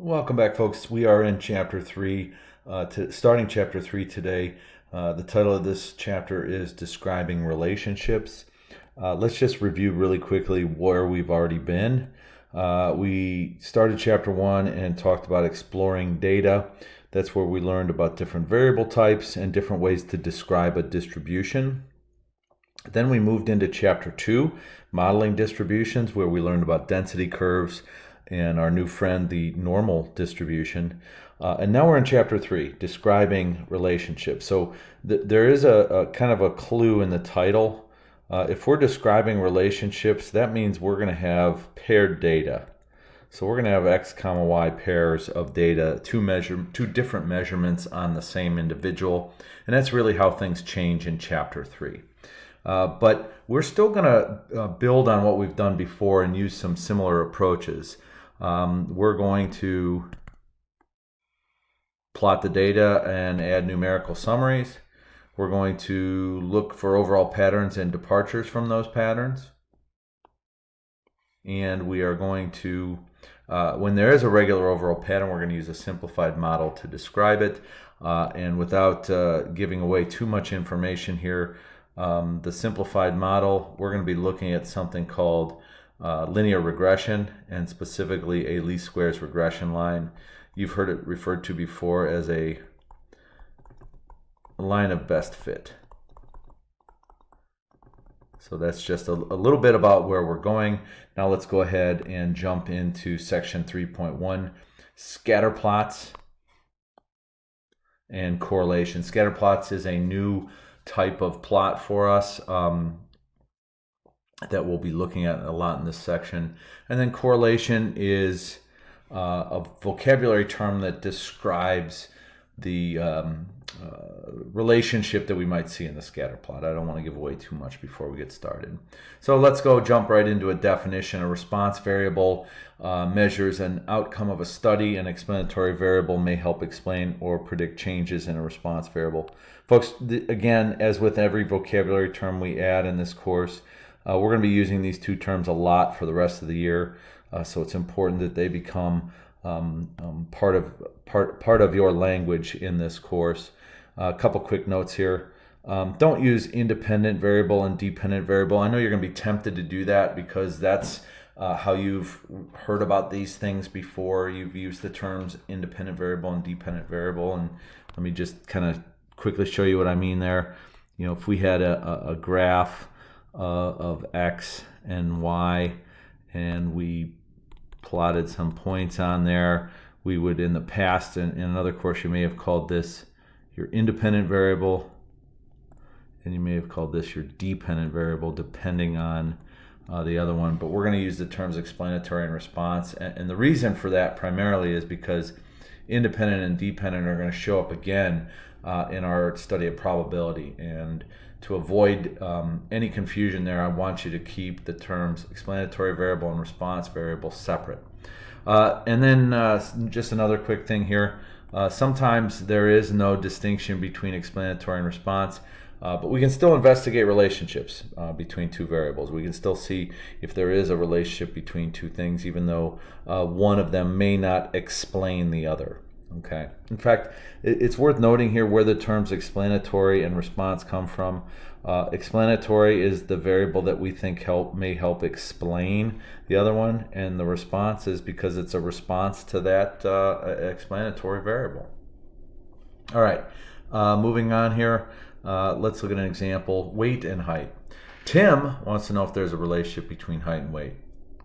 Welcome back, folks. We are in Chapter 3, starting Chapter 3 today. The title of this chapter is Describing Relationships. Let's just review really quickly where we've already been. We started Chapter 1 and talked about exploring data. That's where we learned about different variable types and different ways to describe a distribution. Then we moved into Chapter 2, Modeling Distributions, where we learned about density curves and our new friend, the normal distribution. And now we're in Chapter 3, Describing Relationships. So there is a kind of a clue in the title. If we're describing relationships, that means we're going to have paired data. So we're going to have x comma y pairs of data, two different measurements on the same individual. And that's really how things change in Chapter 3. But we're still going to build on what we've done before and use some similar approaches. We're going to plot the data and add numerical summaries. We're going to look for overall patterns and departures from those patterns. And we are going to, when there is a regular overall pattern, we're going to use a simplified model to describe it. And without giving away too much information here, the simplified model, we're going to be looking at something called linear regression, and specifically a least squares regression line. You've heard it referred to before as a line of best fit. So that's just a little bit about where we're going. Now let's go ahead and jump into section 3.1, scatter plots and correlation. Scatter plots is a new type of plot for us that we'll be looking at a lot in this section. And then correlation is a vocabulary term that describes the relationship that we might see in the scatter plot. I don't want to give away too much before we get started. So let's jump right into a definition. A response variable measures an outcome of a study. An explanatory variable may help explain or predict changes in a response variable. Folks, again, as with every vocabulary term we add in this course, we're going to be using these two terms a lot for the rest of the year, so it's important that they become part of your language in this course. A couple quick notes here. Don't use independent variable and dependent variable. I know you're going to be tempted to do that because that's how you've heard about these things before. You've used the terms independent variable and dependent variable, and let me just kind of quickly show you what I mean there. You know, if we had a graph of x and y, and we plotted some points on there, we would, in the past, in another course, you may have called this your independent variable, and you may have called this your dependent variable, depending on the other one. But we're going to use the terms explanatory and response, and the reason for that primarily is because independent and dependent are going to show up again in our study of probability. And to avoid any confusion there, I want you to keep the terms explanatory variable and response variable separate. And then just another quick thing here. Sometimes there is no distinction between explanatory and response, but we can still investigate relationships between two variables. We can still see if there is a relationship between two things, even though one of them may not explain the other. Okay. In fact, it's worth noting here where the terms explanatory and response come from. Explanatory is the variable that we think may help explain the other one, and the response is because it's a response to that explanatory variable. All right, moving on here. Let's look at an example. Weight and height. Tim wants to know if there's a relationship between height and weight.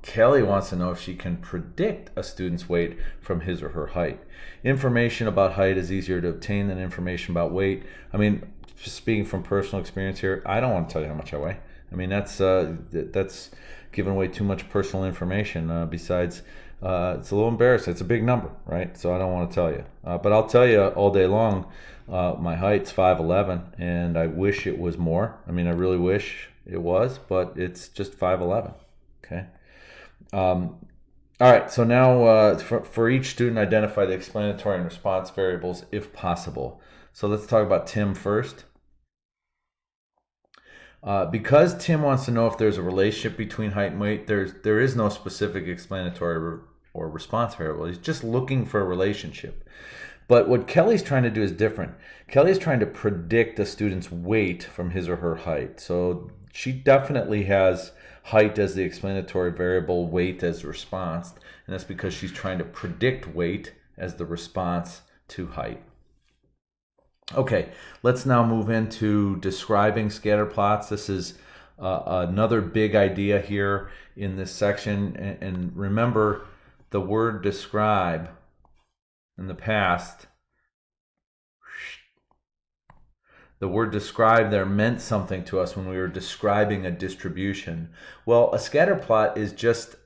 Kelly wants to know if she can predict a student's weight from his or her height. Information about height is easier to obtain than information about weight. I mean, just speaking from personal experience here, I don't want to tell you how much I weigh. I mean, that's giving away too much personal information. Besides, it's a little embarrassing. It's a big number, right? So I don't want to tell you. But I'll tell you all day long, my height's 5'11", and I wish it was more. I mean, I really wish it was, but it's just 5'11", okay? All right, so now for each student, identify the explanatory and response variables if possible. So let's talk about Tim first. Because Tim wants to know if there's a relationship between height and weight, there is no specific explanatory or response variable. He's just looking for a relationship. But what Kelly's trying to do is different. Kelly's trying to predict a student's weight from his or her height. So she definitely has height as the explanatory variable, weight as the response, and that's because she's trying to predict weight as the response to height. Okay, let's now move into describing scatter plots. This is another big idea here in this section. And remember, the word describe in the past, the word describe there meant something to us when we were describing a distribution. Well, a scatter plot is just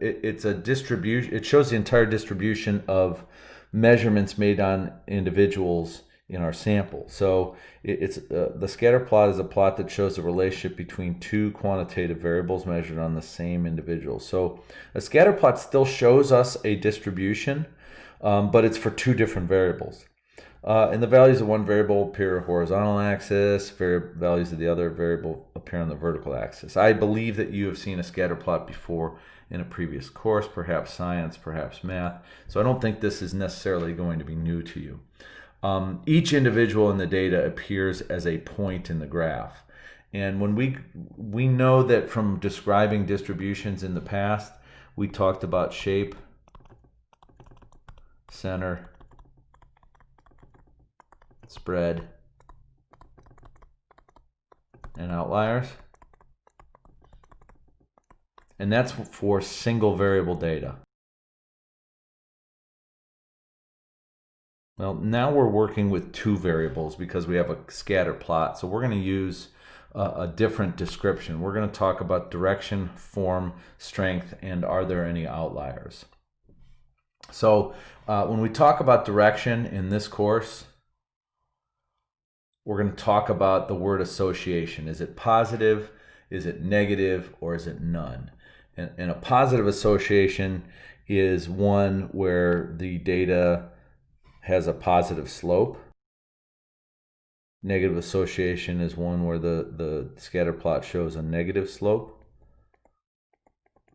it's a distribution. It shows the entire distribution of measurements made on individuals in our sample. So it's the scatter plot is a plot that shows the relationship between two quantitative variables measured on the same individual. So a scatter plot still shows us a distribution, but it's for two different variables. And the values of one variable appear horizontal axis, values of the other variable appear on the vertical axis. I believe that you have seen a scatter plot before in a previous course, perhaps science, perhaps math. So I don't think this is necessarily going to be new to you. Each individual in the data appears as a point in the graph. And when we know that from describing distributions in the past, we talked about shape, center, spread, and outliers. And that's for single variable data. Well, now we're working with two variables because we have a scatter plot. So we're going to use a different description. We're going to talk about direction, form, strength, and are there any outliers? So when we talk about direction in this course, we're going to talk about the word association. Is it positive, is it negative, or is it none? And a positive association is one where the data has a positive slope. Negative association is one where the scatter plot shows a negative slope.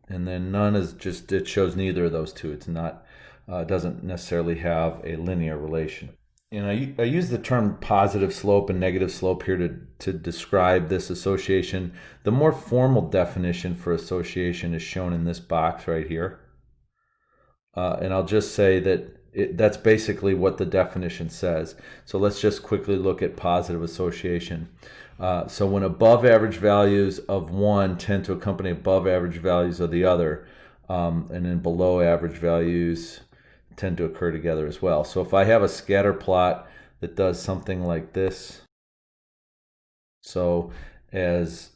And then none is just, it shows neither of those two. It's not, doesn't necessarily have a linear relation. And I use the term positive slope and negative slope here to describe this association. The more formal definition for association is shown in this box right here. And I'll just say that that's basically what the definition says. So let's just quickly look at positive association. So when above average values of one tend to accompany above average values of the other, and then below average values tend to occur together as well. So if I have a scatter plot that does something like this, so as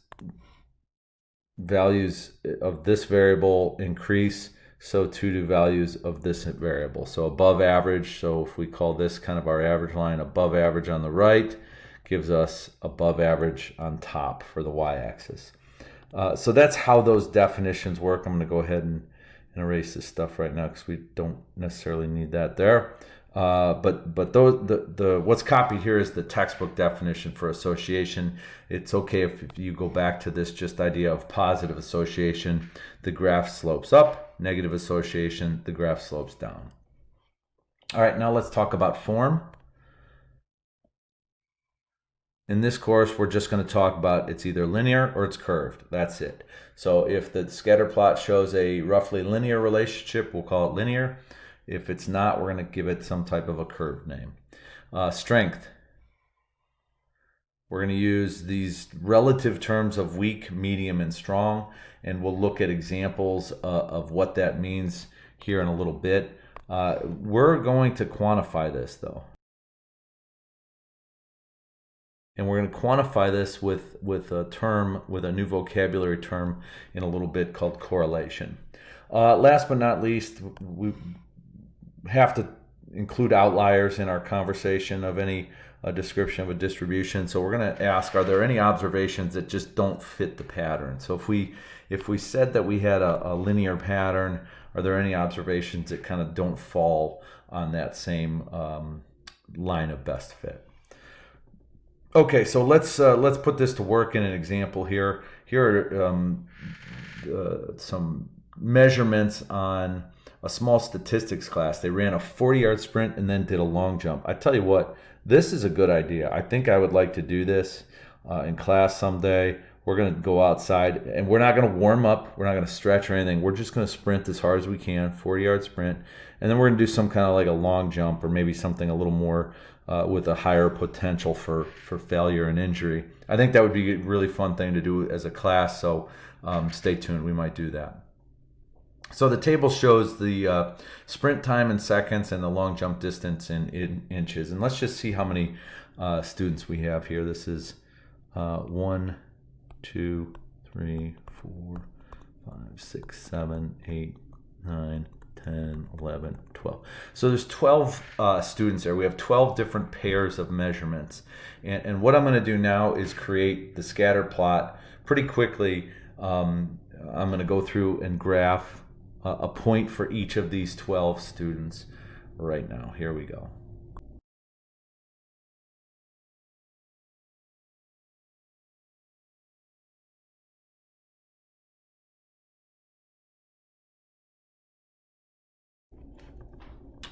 values of this variable increase, so too do values of this variable. So above average, so if we call this kind of our average line, above average on the right gives us above average on top for the y-axis. So that's how those definitions work. I'm going to go ahead and erase this stuff right now because we don't necessarily need that there. But those, what's copied here is the textbook definition for association. It's okay if you go back to this just idea of positive association, the graph slopes up, negative association, the graph slopes down. All right, now let's talk about form. In this course, we're just going to talk about it's either linear or it's curved. That's it. So if the scatter plot shows a roughly linear relationship, we'll call it linear. If it's not, we're going to give it some type of a curved name. Strength. We're going to use these relative terms of weak, medium, and strong, and we'll look at examples of what that means here in a little bit. We're going to quantify this, though. And we're going to quantify this with a term, with a new vocabulary term in a little bit called correlation. Last but not least, we have to include outliers in our conversation of any description of a distribution. So we're going to ask, are there any observations that just don't fit the pattern? So if we said that we had a linear pattern, are there any observations that kind of don't fall on that same line of best fit? Okay, so let's put this to work in an example here. Here are some measurements on a small statistics class. They ran a 40-yard sprint and then did a long jump. I tell you what, this is a good idea. I think I would like to do this in class someday. We're going to go outside, and we're not going to warm up. We're not going to stretch or anything. We're just going to sprint as hard as we can, 40-yard sprint, and then we're going to do some kind of like a long jump or maybe something a little more with a higher potential for failure and injury. I think that would be a really fun thing to do as a class, so stay tuned. We might do that. So the table shows the sprint time in seconds and the long jump distance in inches. And let's just see how many students we have here. This is 1, 2, 3, 4, 5, 6, 7, 8, 9, 10, 11, 12. So there's 12 students there. We have 12 different pairs of measurements. And what I'm going to do now is create the scatter plot pretty quickly. I'm going to go through and graph a point for each of these 12 students right now. Here we go.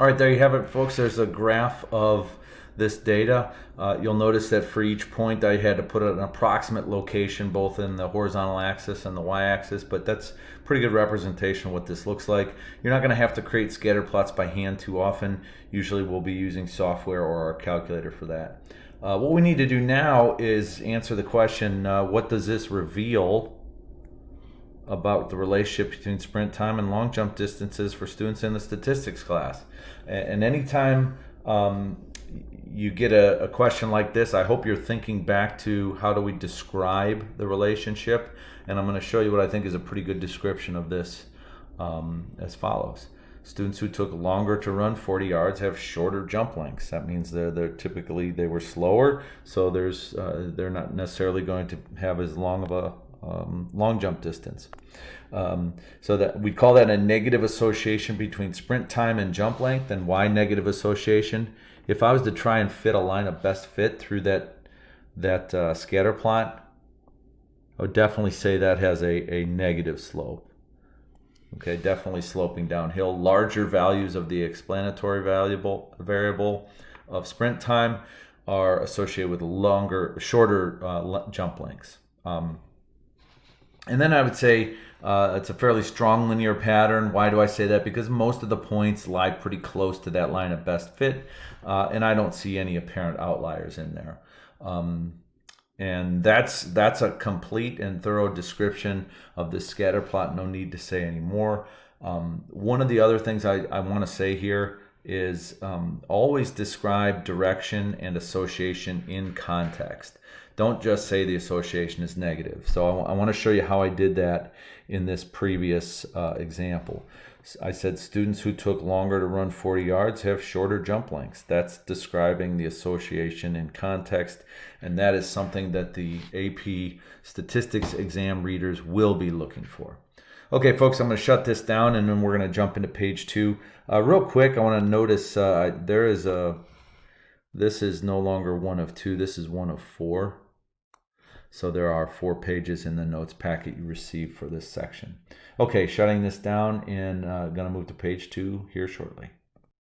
All right, there you have it, folks. There's a graph of this data. You'll notice that for each point I had to put an approximate location both in the horizontal axis and the y-axis, but that's pretty good representation of what this looks like. You're not going to have to create scatter plots by hand too often. Usually we'll be using software or our calculator for that. What we need to do now is answer the question, what does this reveal about the relationship between sprint time and long jump distances for students in the statistics class? And anytime you get a question like this, I hope you're thinking back to how do we describe the relationship, and I'm going to show you what I think is a pretty good description of this as follows. Students who took longer to run 40 yards have shorter jump lengths. That means they're typically they were slower, so they're not necessarily going to have as long of a long jump distance. So that we call that a negative association between sprint time and jump length. And why negative association? If I was to try and fit a line of best fit through that scatter plot, I would definitely say that has a negative slope. Okay, definitely sloping downhill. Larger values of the explanatory variable of sprint time are associated with shorter jump lengths. And then I would say it's a fairly strong linear pattern. Why do I say that? Because most of the points lie pretty close to that line of best fit, and I don't see any apparent outliers in there. And that's a complete and thorough description of the scatter plot. No need to say any more. One of the other things I want to say here is always describe direction and association in context. Don't just say the association is negative. So I want to show you how I did that in this previous example. I said students who took longer to run 40 yards have shorter jump lengths. That's describing the association in context, and that is something that the AP statistics exam readers will be looking for. Okay, folks, I'm going to shut this down, and then we're going to jump into page 2. Real quick, I want to notice this is no longer one of 2. This is one of 4. So there are 4 pages in the notes packet you received for this section. Okay, shutting this down and going to move to page 2 here shortly.